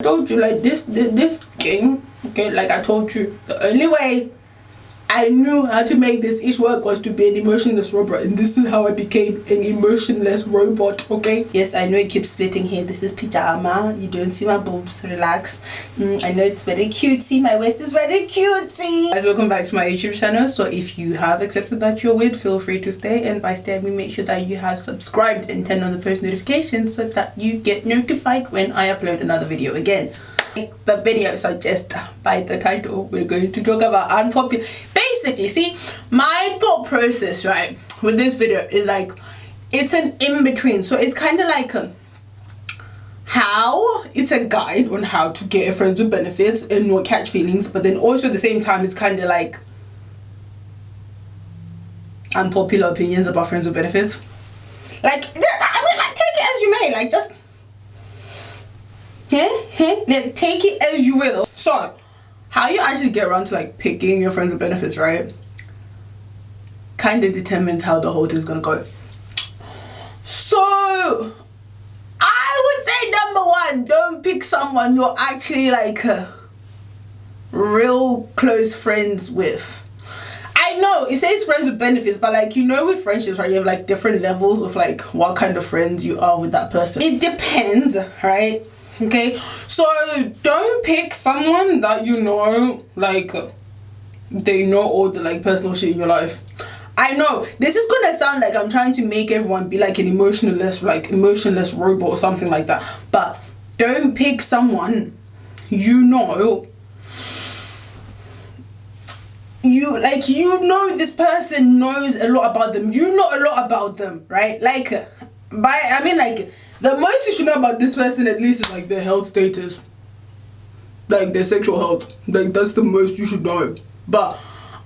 I told you, like, this game, okay, like I told you, the only way I knew how to make this ish work was to be an emotionless robot, and this is how I became an emotionless robot, okay? Yes, I know it keeps splitting here. This is pajama. You don't see my boobs. Relax. I know it's very cutesy. My waist is very cutesy. Guys, welcome back to my YouTube channel. So if you have accepted that you're weird, feel free to stay. And by stay, I mean make sure that you have subscribed and turn on the post notifications so that you get notified when I upload another video again. The video suggests by the title we're going to talk about unpopular. Basically, see, my thought process right with this video is like it's an in-between. So it's kind of like how it's a guide on how to get a friends with benefits and not catch feelings, but then also at the same time it's kind of like unpopular opinions about friends with benefits. Like, I mean, like, take it as you may, like, just take it as you will. So how you actually get around to like picking your friends with benefits, right, kind of determines how the whole thing's gonna go. So I would say number one, don't pick someone you're actually like real close friends with. I know it says friends with benefits, but like, you know, with friendships, right, you have like different levels of like what kind of friends you are with that person. It depends, right? Okay, so don't pick someone that you know, like, they know all the like personal shit in your life. I know this is gonna sound like I'm trying to make everyone be like an emotionless robot or something like that, but don't pick someone you know this person knows a lot about them, you know a lot about them, right? Like, I mean, like, the most you should know about this person at least is like their health status, like their sexual health. Like, that's the most you should know. But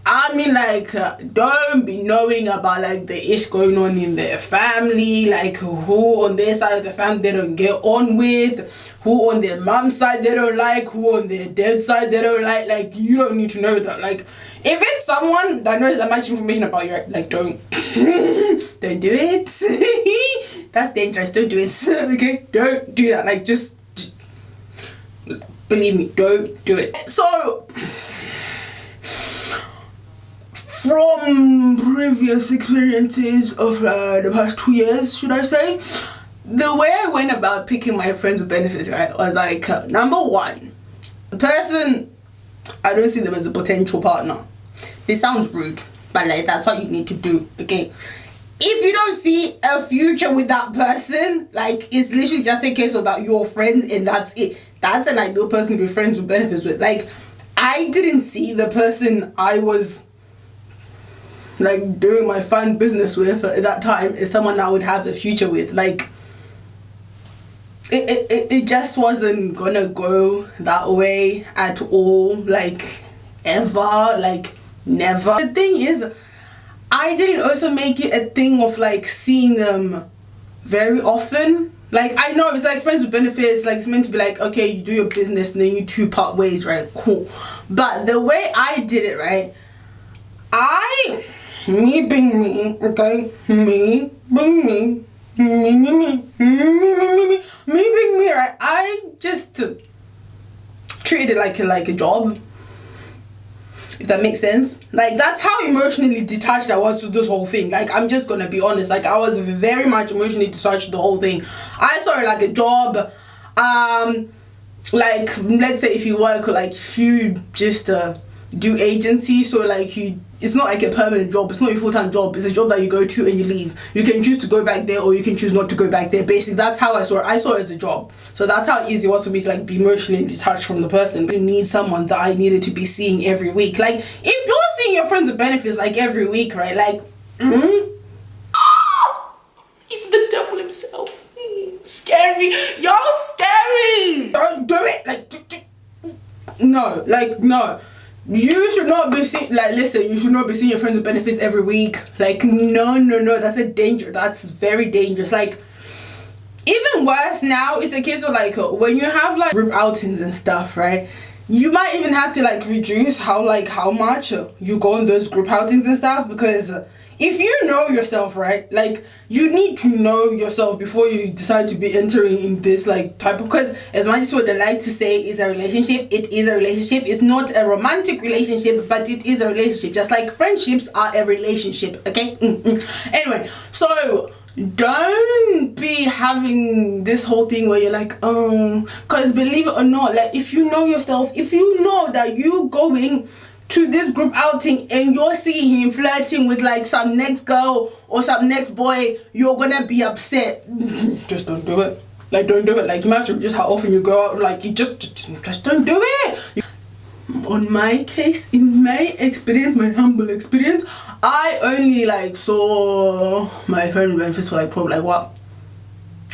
I mean, like, don't be knowing about like the ish going on in their family, like who on their side of the family they don't get on with, who on their mom's side they don't like, who on their dad's side they don't like. Like, you don't need to know that. Like, if it's someone that knows that much information about you, like, don't don't do it. That's dangerous. Don't do it. Okay, don't do that. Like, just believe me, don't do it. So from previous experiences of the past 2 years, should I say, the way I went about picking my friends with benefits, right, was like, number one, the person, I don't see them as a potential partner. This sounds rude, but like, that's what you need to do, okay? If you don't see a future with that person, like, it's literally just a case of that you're friends and that's it. That's an ideal person to be friends with benefits with. Like, I didn't see the person I was like doing my fun business with at that time as someone I would have the future with. Like, it just wasn't gonna go that way at all, like, ever, like, never. The thing is, I didn't also make it a thing of like seeing them very often. Like, I know it's like friends with benefits, like it's meant to be like, okay, you do your business and then you two part ways, right? Cool. But the way I did it, right, me being me, okay, me being me being me, right, I just treated it like a job, if that makes sense. Like, that's how emotionally detached I was to this whole thing. Like, I'm just gonna be honest, like, I was very much emotionally detached to the whole thing. I saw it like a job. Like, let's say if you work, like, if you just do agency, so like it's not like a permanent job, it's not your full-time job, it's a job that you go to and you leave. You can choose to go back there or you can choose not to go back there. Basically, that's how I saw it. I saw it as a job. So that's how easy it was for me to like be emotionally detached from the person. But you need someone that I needed to be seeing every week. Like, if you're seeing your friends with benefits like every week, right, like, even the devil himself, scary, y'all scary. Don't do it. Like, no, like, no. You should not be seeing, like, listen, you should not be seeing your friends with benefits every week. Like, no, that's a danger. That's very dangerous. Like, even worse now, it's a case of like, when you have like group outings and stuff, right, you might even have to like reduce how much you go on those group outings and stuff, because if you know yourself, right, like you need to know yourself before you decide to be entering in this like type of, because as much as what they like to say it's a relationship, it is a relationship. It's not a romantic relationship, but it is a relationship, just like friendships are a relationship. Okay. Anyway, so don't be having this whole thing where you're like, because believe it or not, like if you know yourself, if you know that you going to this group outing and you're seeing him flirting with like some next girl or some next boy, you're gonna be upset. Just don't do it. Like, don't do it. Like, imagine just how often you go out, like you just don't do it. On my case, in my experience, my humble experience, I only like saw my friend Memphis for like probably like what?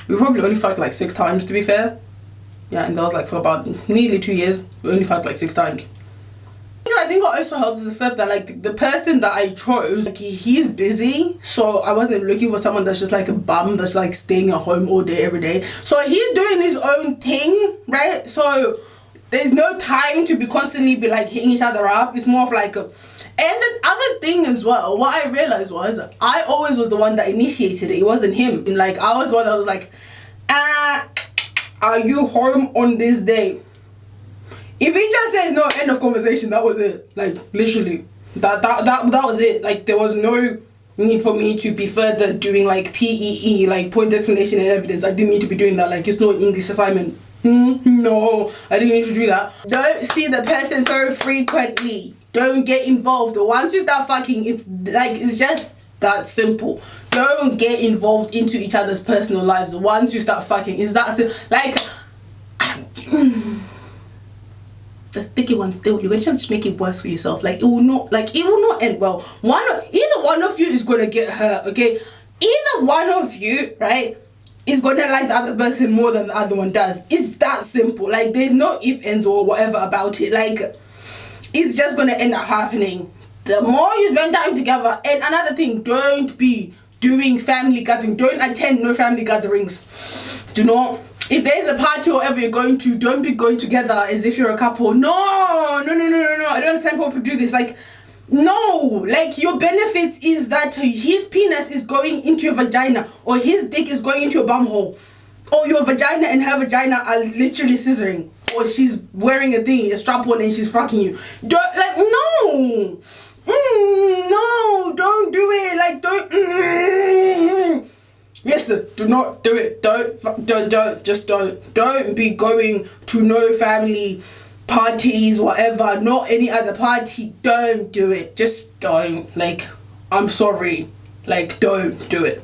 We probably only fucked like 6 times, to be fair. Yeah, and that was like for about nearly 2 years. We only fucked like 6 times. I think what also helps is the fact that like the person that I chose, like he's busy, so I wasn't looking for someone that's just like a bum that's like staying at home all day every day. So he's doing his own thing, right? So there's no time to be constantly be like hitting each other up. It's more of like a, and the other thing as well, what I realized was I always was the one that initiated it. It wasn't him. And like I was the one that was like, are you home on this day? If he just says no, end of conversation, that was it. Like literally, that was it. Like there was no need for me to be further doing like PEE, like point, explanation and evidence. I didn't need to be doing that. Like it's no English assignment. No, I didn't need to do that. Don't see the person so frequently. Don't get involved. Once you start fucking, it's like it's just that simple. Don't get involved into each other's personal lives. Once you start fucking, is that like. The sticky one still, you're gonna try to make it worse for yourself. Like it will not end well. Either one of you is gonna get hurt, okay? Either one of you, right, is gonna like the other person more than the other one does. It's that simple. Like there's no if, ends, or whatever about it. Like it's just gonna end up happening. The more you spend time together. And another thing, don't be doing family gathering. Don't attend no family gatherings. Do not. If there's a party or whatever you're going to, don't be going together as if you're a couple. No. I don't understand how people do this. Like, no. Like, your benefit is that his penis is going into your vagina, or his dick is going into your bum hole, or your vagina and her vagina are literally scissoring, or she's wearing a thing, a strap on, and she's fucking you. Don't, like, no. No, don't do it. Like, don't. Listen, do not do it. Don't be going to no family parties, whatever, not any other party. Don't do it. Just don't. Like, I'm sorry. Like, don't do it.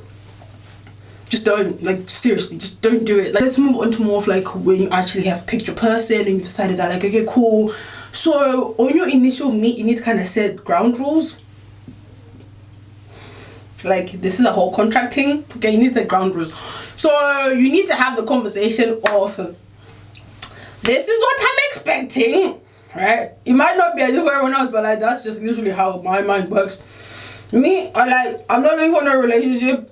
Just don't. Like, seriously, just don't do it. Like, let's move on to more of like when you actually have picked your person and you decided that like, okay, cool. So on your initial meet, you need to kind of set ground rules. Like, this is a whole contract thing. Okay, you need the ground rules. So you need to have the conversation of, this is what I'm expecting, right? It might not be as if everyone else, but like that's just usually how my mind works. Me, I'm not looking for no relationship.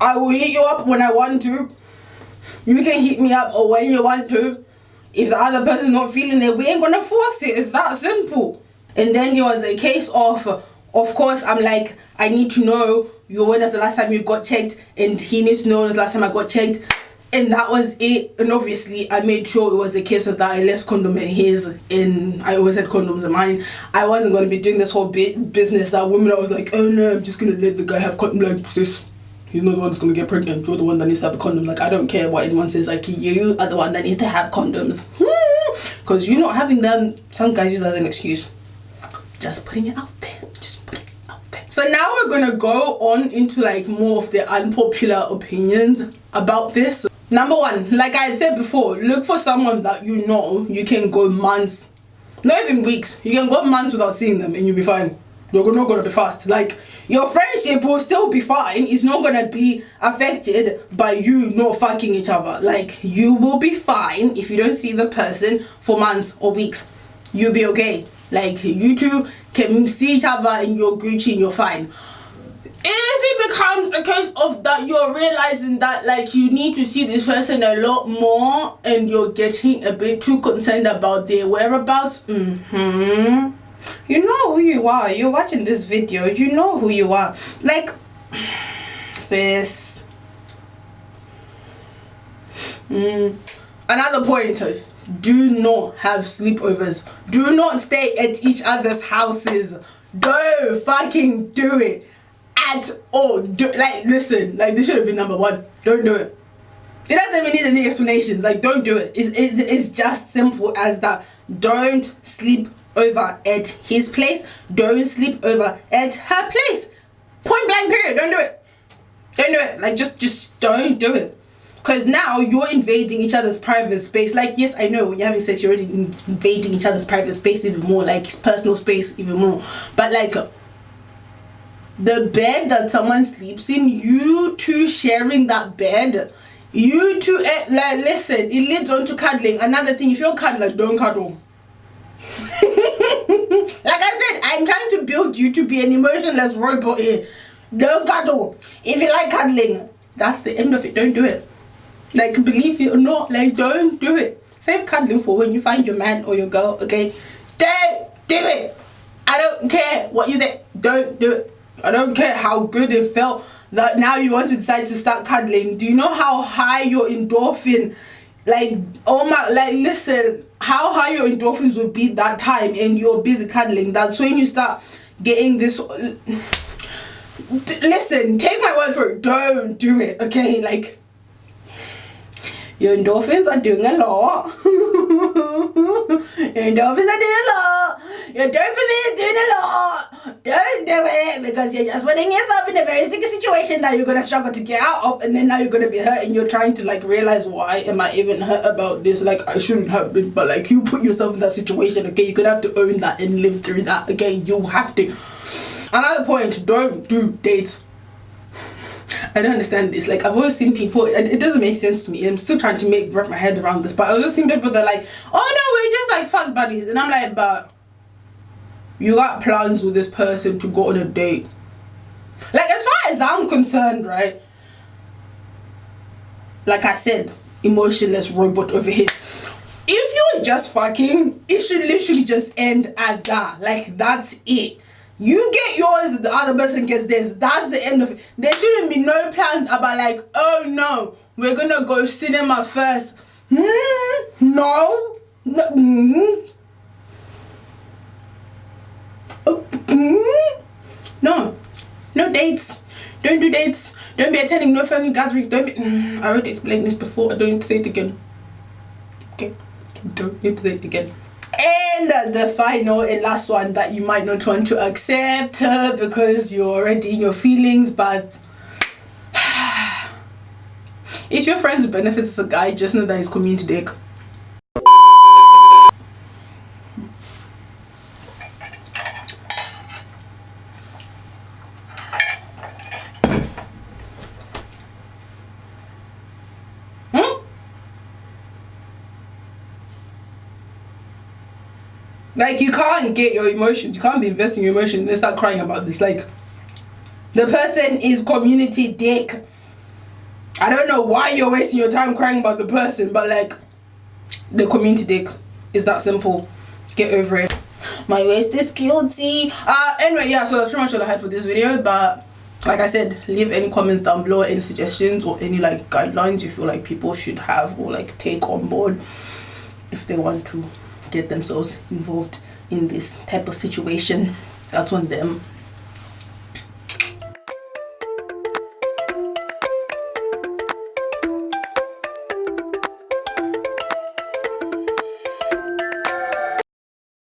I will hit you up when I want to. You can hit me up or when you want to. If the other person's not feeling it, we ain't gonna force it. It's that simple. And then it was a case of course, I'm like, I need to know when was the last time you got checked, and he needs to know when was the last time I got checked, and that was it. And obviously, I made sure it was a case of that I left condom at his, and I always had condoms at mine. I wasn't going to be doing this whole business that women, I was like, oh no, I'm just going to let the guy have condom. Like, sis, he's not the one that's going to get pregnant. You're the one that needs to have the condom. Like, I don't care what anyone says. Like, you are the one that needs to have condoms. Because you not having them, some guys use as an excuse. Just putting it out there. Just putting it out there. So now we're gonna go on into like more of the unpopular opinions about this. Number one, like I had said before, look for someone that you know you can go months, not even weeks. You can go months without seeing them and you'll be fine. You're not gonna be fast. Like, your friendship will still be fine. It's not gonna be affected by you not fucking each other. Like, you will be fine if you don't see the person for months or weeks. You'll be okay. Like, you two can see each other and you're Gucci and you're fine. If it becomes a case of that you're realizing that like you need to see this person a lot more and you're getting a bit too concerned about their whereabouts, You know who you are. You're watching this video. You know who you are. Like, sis. Another point. Do not have sleepovers. Do not stay at each other's houses. Don't fucking do it at all. Listen, like, this should have been number one. Don't do it. It doesn't even need any explanations. Like, don't do it. It's just simple as that. Don't sleep over at his place. Don't sleep over at her place. Point blank period. Don't do it. Don't do it. Like, just don't do it. Because now you're invading each other's private space. Like, yes, I know when you're having sex, you're already invading each other's private space even more. Like, personal space even more. But, like, the bed that someone sleeps in, you two sharing that bed, you two, like, listen, it leads on to cuddling. Another thing, if you're cuddling, don't cuddle. Like I said, I'm trying to build you to be an emotionless robot here. Don't cuddle. If you like cuddling, that's the end of it. Don't do it. Like, believe it or not, like, don't do it. Save cuddling for when you find your man or your girl, okay? Don't do it. I don't care what you say. Don't do it. I don't care how good it felt that now you want to decide to start cuddling. Do you know how high your endorphin, like, oh my, like, listen, how high your endorphins would be that time and you're busy cuddling? That's when you start getting this. Listen, take my word for it. Don't do it, okay? Like, your endorphins are doing a lot. Your endorphins are doing a lot. Your dopamine is doing a lot. Don't do it, because you're just putting yourself in a very sticky situation that you're going to struggle to get out of, and then now you're going to be hurt, and you're trying to, like, realize, why am I even hurt about this? Like, I shouldn't have been, but, like, you put yourself in that situation, okay? You're going to have to own that and live through that, okay? You have to. Another point, don't do dates. I don't understand this. Like, I've always seen people, it doesn't make sense to me. I'm still trying to wrap my head around this, but I've always seen people that are like, oh no, we're just like fuck buddies, and I'm like, but you got plans with this person to go on a date. Like, as far as I'm concerned, right, like I said, emotionless robot over here. If you're just fucking, it should literally just end at that. Like, that's it. You get yours, the other person gets theirs. That's the end of it. There shouldn't be no plans about, like, oh no, we're gonna go cinema first. No. No dates. Don't do dates. Don't be attending no family gatherings. Don't be. I already explained this before. I don't need to say it again. Okay. Don't need to say it again. And the final and last one that you might not want to accept because you're already in your feelings, but if your friends with benefits as a guy, just know that he's community dick. Like, you can't get your emotions, you can't be investing your emotions and start crying about this. Like, the person is community dick. I don't know why you're wasting your time crying about the person, but, like, the community dick is that simple. Get over it. My waist is guilty. Anyway, yeah, so that's pretty much all I had for this video, but like I said, leave any comments down below, any suggestions or any, like, guidelines you feel like people should have or, like, take on board if they want to get themselves involved in this type of situation. That's on them.